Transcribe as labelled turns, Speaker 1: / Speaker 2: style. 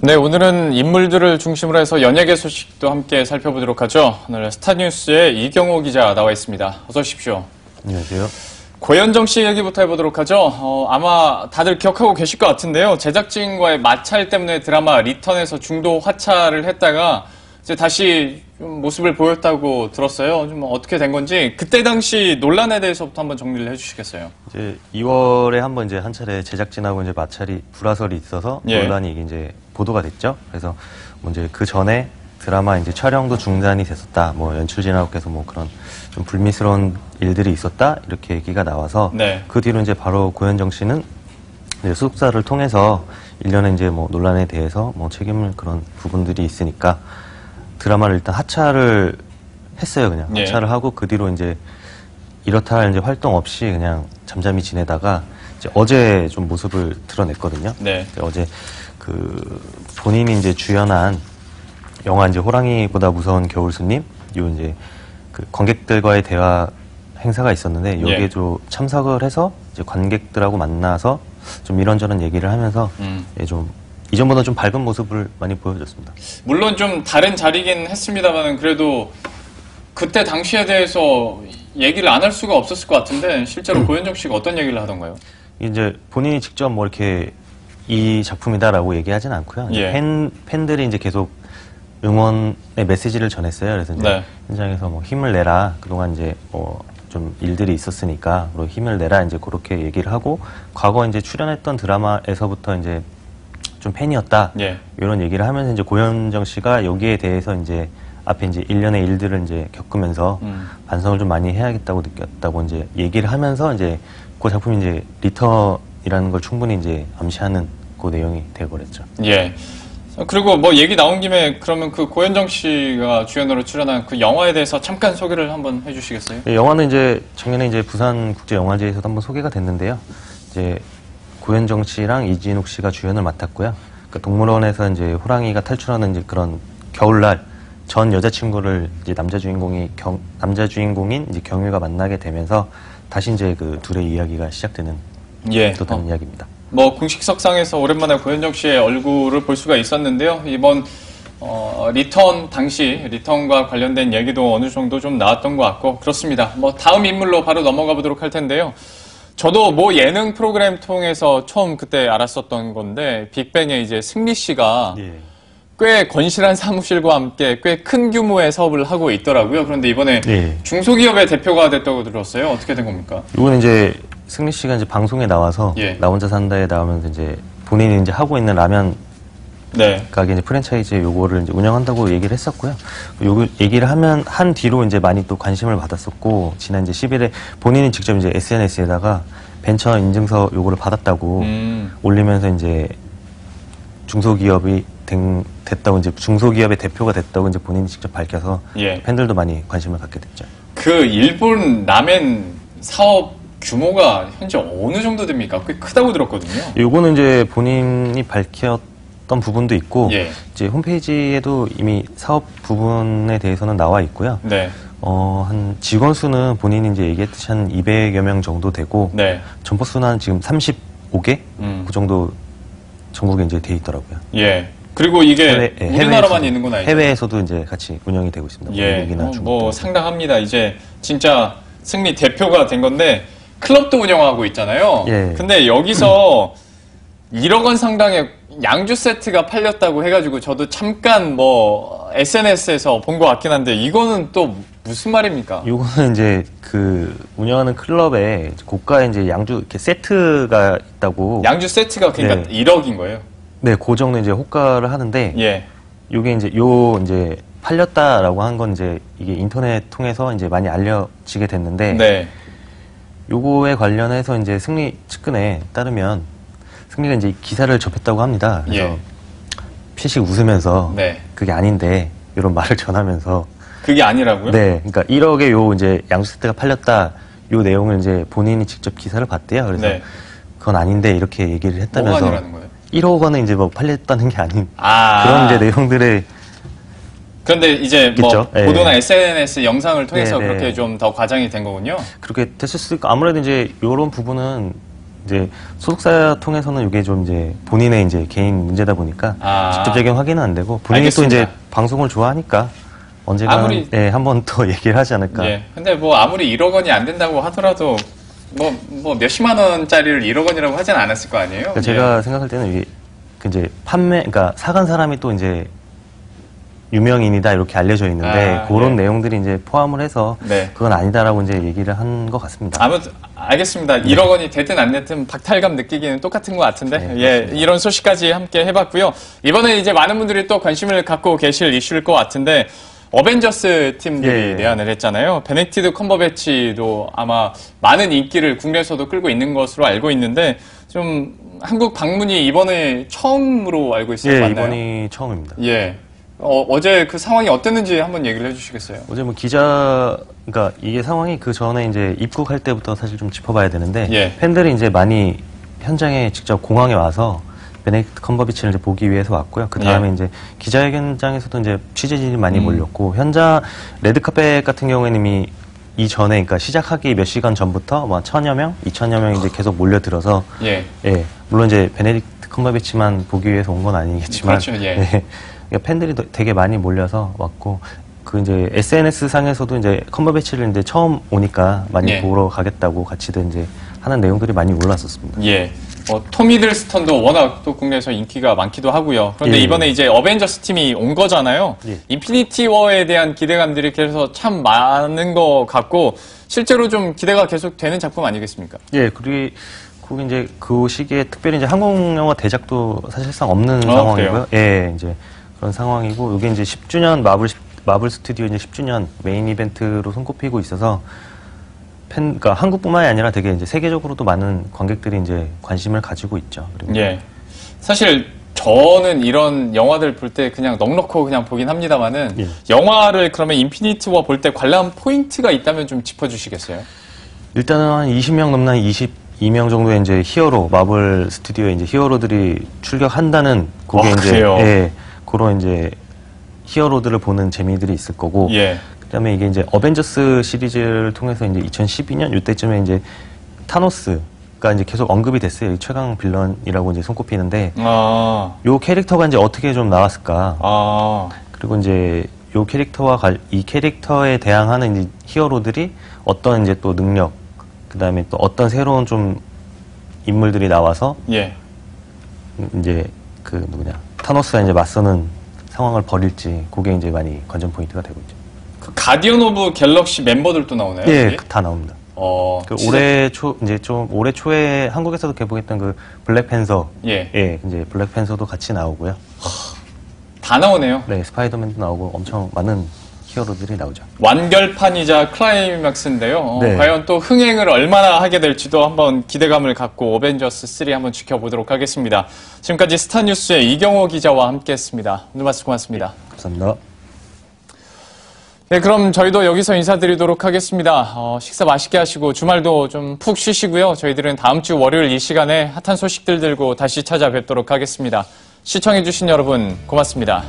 Speaker 1: 네, 오늘은 인물들을 중심으로 해서 연예계 소식도 함께 살펴보도록 하죠. 오늘 스타뉴스에 이경호 기자 나와 있습니다. 어서 오십시오.
Speaker 2: 안녕하세요.
Speaker 1: 고현정 씨 얘기부터 해보도록 하죠. 아마 다들 기억하고 계실 것 같은데요. 제작진과의 마찰 때문에 드라마 리턴에서 중도 하차를 했다가 이제 다시 좀 모습을 보였다고 들었어요. 좀 어떻게 된 건지 그때 당시 논란에 대해서부터 한번 정리를 해주시겠어요?
Speaker 2: 이제 2월에 한번 이제 한 차례 제작진하고 이제 마찰이 불화설이 있어서 논란이 이제 보도가 됐죠. 그래서 뭐 이제 그 전에 드라마 이제 촬영도 중단이 됐었다. 뭐 연출진하고 계속 뭐 그런 좀 불미스러운 일들이 있었다. 이렇게 얘기가 나와서 그 뒤로 이제 바로 고현정 씨는 이제 소속사를 통해서 일련의 이제 뭐 논란에 대해서 뭐 책임을 그런 부분들이 있으니까 드라마를 일단 하차를 했어요. 그냥 하차를 하고 그 뒤로 이제 이렇다 할 이제 활동 없이 그냥 잠잠히 지내다가 이제 어제 좀 모습을 드러냈거든요. 어제 그 본인이 이제 주연한 영화 이제 호랑이보다 무서운 겨울수님 요 이제 그 관객들과의 대화 행사가 있었는데 여기에 좀 참석을 해서 이제 관객들하고 만나서 좀 이런저런 얘기를 하면서 좀 이전보다 좀 밝은 모습을 많이 보여줬습니다.
Speaker 1: 물론 좀 다른 자리긴 했습니다만 그래도 그때 당시에 대해서 얘기를 안 할 수가 없었을 것 같은데 실제로 고현정 씨가 어떤 얘기를 하던가요?
Speaker 2: 이제 본인이 직접 뭐 이렇게 이 작품이다라고 얘기하진 않고요. 팬들이 이제 계속 응원의 메시지를 전했어요. 그래서 이제 현장에서 뭐 힘을 내라. 그동안 이제 뭐 좀 일들이 있었으니까 힘을 내라. 이제 그렇게 얘기를 하고 과거 이제 출연했던 드라마에서부터 이제 좀 팬이었다. 이런 얘기를 하면서 이제 고현정 씨가 여기에 대해서 이제 앞에 이제 일련의 일들을 이제 겪으면서 반성을 좀 많이 해야겠다고 느꼈다고 이제 얘기를 하면서 이제 그 작품이 이제 리턴이라는 걸 충분히 이제 암시하는 그 내용이 되어버렸죠.
Speaker 1: 그리고 뭐 얘기 나온 김에 그러면 그 고현정 씨가 주연으로 출연한 그 영화에 대해서 잠깐 소개를 한번 해주시겠어요?
Speaker 2: 영화는 이제 작년에 이제 부산국제영화제에서도 한번 소개가 됐는데요. 이제 고현정 씨랑 이진욱 씨가 주연을 맡았고요. 그러니까 동물원에서 이제 호랑이가 탈출하는 이제 그런 겨울날 전 여자친구를 이제 남자 주인공인 이제 경유가 만나게 되면서 다시 이제 그 둘의 이야기가 시작되는 또 다른 이야기입니다.
Speaker 1: 뭐 공식석상에서 오랜만에 고현정 씨의 얼굴을 볼 수가 있었는데요. 이번 리턴 당시 리턴과 관련된 얘기도 어느 정도 좀 나왔던 것 같고 그렇습니다. 뭐 다음 인물로 바로 넘어가 보도록 할 텐데요. 저도 뭐 예능 프로그램 통해서 처음 그때 알았었던 건데 빅뱅의 이제 승리 씨가 꽤 건실한 사무실과 함께 꽤 큰 규모의 사업을 하고 있더라고요. 그런데 이번에 중소기업의 대표가 됐다고 들었어요. 어떻게 된 겁니까?
Speaker 2: 이거는 이제 승리 씨가 이제 방송에 나와서 나 혼자 산다에 나오면서 이제 본인이 이제 하고 있는 라면 가게 이제 프랜차이즈 요거를 이제 운영한다고 얘기를 했었고요. 요 얘기를 한 뒤로 이제 많이 또 관심을 받았었고 지난 이제 10일에 본인이 직접 이제 SNS에다가 벤처 인증서 요거를 받았다고 올리면서 이제 중소기업이 됐다고 이제 중소기업의 대표가 됐다고 이제 본인이 직접 밝혀서 팬들도 많이 관심을 갖게 됐죠.
Speaker 1: 그 일본 라멘 사업 규모가 현재 어느 정도 됩니까? 꽤 크다고 들었거든요.
Speaker 2: 요거는 이제 본인이 밝혔던 부분도 있고 이제 홈페이지에도 이미 사업 부분에 대해서는 나와 있고요. 한 직원 수는 본인이 이제 얘기했듯이 한 200여 명 정도 되고 점포 수는 한 지금 35개 그 정도 전국에 이제 돼 있더라고요.
Speaker 1: 그리고 이게 우리나라만 있는 건 아니죠?
Speaker 2: 해외에서도 이제 같이 운영이 되고 있습니다. 미국이나 중국.
Speaker 1: 뭐 상당합니다. 이제 진짜 승리 대표가 된 건데 클럽도 운영하고 있잖아요. 근데 여기서 1억 원 상당의 양주 세트가 팔렸다고 해가지고 저도 잠깐 뭐 SNS에서 본 것 같긴 한데 이거는 또 무슨 말입니까?
Speaker 2: 이거는 이제 그 운영하는 클럽에 고가의 이제 양주 이렇게 세트가 있다고.
Speaker 1: 양주 세트가 그러니까 1억인 거예요?
Speaker 2: 네, 그 정도 이제 호가를 하는데 요게 이제 이제 팔렸다라고 한 건 이제 이게 인터넷 통해서 이제 많이 알려지게 됐는데 요거에 관련해서 이제 승리 측근에 따르면 승리가 이제 기사를 접했다고 합니다. 그래서 피식 웃으면서 그게 아닌데 이런 말을 전하면서
Speaker 1: 그게 아니라고요?
Speaker 2: 네, 그러니까 1억에 요 이제 양주 세트가 팔렸다 요 내용을 이제 본인이 직접 기사를 봤대요. 그래서 그건 아닌데 이렇게 얘기를 했다면서
Speaker 1: 뭐가 아니라는 거예요?
Speaker 2: 1억 원은 이제 뭐 팔렸다는 게 아닌 그런 이제 내용들을
Speaker 1: 그런데 이제 뭐 보도나 SNS 영상을 통해서 그렇게 좀 더 과장이 된 거군요.
Speaker 2: 그렇게 됐었으니까 아무래도 이제 이런 부분은 이제 소속사 통해서는 이게 좀 이제 본인의 이제 개인 문제다 보니까 직접적인 확인은 안 되고 본인이
Speaker 1: 알겠습니다.
Speaker 2: 또 이제 방송을 좋아하니까 언젠가 예, 한 번 더 얘기를 하지 않을까.
Speaker 1: 예. 근데 뭐 아무리 1억 원이 안 된다고 하더라도 뭐 몇십만 원짜리를 1억 원이라고 하진 않았을 거 아니에요?
Speaker 2: 그러니까 제가 생각할 때는 이게 그 이제 그러니까 사간 사람이 또 이제 유명인이다 이렇게 알려져 있는데 그런 내용들이 이제 포함을 해서 그건 아니다라고 이제 얘기를 한 것 같습니다.
Speaker 1: 아무튼 알겠습니다. 1억 원이 되든 안 되든 박탈감 느끼기는 똑같은 것 같은데 예, 이런 소식까지 함께 해봤고요. 이번에 이제 많은 분들이 또 관심을 갖고 계실 이슈일 것 같은데 어벤져스 팀들이 내한을 했잖아요. 베네딕트 컴버배치도 아마 많은 인기를 국내에서도 끌고 있는 것으로 알고 있는데 좀 한국 방문이 이번에 처음으로 알고 있어요. 맞나요?
Speaker 2: 이번이 처음입니다.
Speaker 1: 예. 어제 그 상황이 어땠는지 한번 얘기를 해주시겠어요?
Speaker 2: 어제 뭐 그러니까 이게 상황이 그 전에 이제 입국할 때부터 사실 좀 짚어봐야 되는데 팬들이 이제 많이 현장에 직접 공항에 와서 베네딕트 컴버비치를 이제 보기 위해서 왔고요. 그 다음에 이제 기자회견장에서도 이제 취재진이 많이 몰렸고 현장 레드카펫 같은 경우에는 이미 이전에 그러니까 시작하기 몇 시간 전부터 뭐 1000여 명, 2000여 명이 이제 계속 몰려들어서 물론 이제 베네딕트 컴버비치만 보기 위해서 온 건 아니겠지만 팬들이 되게 많이 몰려서 왔고 그 이제 SNS 상에서도 이제 컴버배치를 이제 처음 오니까 많이 보러 가겠다고 같이들 이제 하는 내용들이 많이 올랐었습니다.
Speaker 1: 톰 히들스턴도 워낙 또 국내에서 인기가 많기도 하고요. 그런데 이번에 이제 어벤져스 팀이 온 거잖아요. 인피니티 워에 대한 기대감들이 그래서 참 많은 것 같고 실제로 좀 기대가 계속 되는 작품 아니겠습니까?
Speaker 2: 그리고 이제 그 시기에 특별히 이제 한국 영화 대작도 사실상 없는 상황이고요. 이제 그런 상황이고 이게 이제 10주년 마블 스튜디오 이제 10주년 메인 이벤트로 손꼽히고 있어서 그러니까 한국뿐만이 아니라 되게 이제 세계적으로도 많은 관객들이 이제 관심을 가지고 있죠.
Speaker 1: 사실 저는 이런 영화들 볼 때 그냥 넋놓고 그냥 보긴 합니다만은 영화를 그러면 인피니티 워 볼 때 관람 포인트가 있다면 좀 짚어주시겠어요?
Speaker 2: 일단은 한 20명 넘는 22명 정도의 이제 히어로 마블 스튜디오에 이제 히어로들이 출격한다는 그게 이제 그런 이제 히어로들을 보는 재미들이 있을 거고 그다음에 이게 이제 어벤져스 시리즈를 통해서 이제 2012년 이때쯤에 이제 타노스가 이제 계속 언급이 됐어요. 최강 빌런이라고 이제 손꼽히는데 요 캐릭터가 이제 어떻게 좀 나왔을까? 그리고 이제 요 이 캐릭터에 대항하는 이제 히어로들이 어떤 이제 또 능력 그다음에 또 어떤 새로운 좀 인물들이 나와서 이제 그 타노스가 이제 맞서는 상황을 벌일지 그게 이제 많이 관전 포인트가 되고 있죠.
Speaker 1: 그 가디언 오브 갤럭시 멤버들도 나오나요?
Speaker 2: 다 나옵니다. 올해 초에 한국에서도 개봉했던 그 블랙팬서, 이제 블랙팬서도 같이 나오고요.
Speaker 1: 다 나오네요.
Speaker 2: 스파이더맨도 나오고 엄청 많은 히어로들이 나오죠.
Speaker 1: 완결판이자 클라이맥스인데요. 과연 또 흥행을 얼마나 하게 될지도 한번 기대감을 갖고 어벤져스 3 한번 지켜보도록 하겠습니다. 지금까지 스타뉴스의 이경호 기자와 함께했습니다. 오늘 말씀 고맙습니다.
Speaker 2: 감사합니다.
Speaker 1: 네, 그럼 저희도 여기서 인사드리도록 하겠습니다. 식사 맛있게 하시고 주말도 좀 푹 쉬시고요. 저희들은 다음 주 월요일 이 시간에 핫한 소식들 들고 다시 찾아뵙도록 하겠습니다. 시청해주신 여러분 고맙습니다.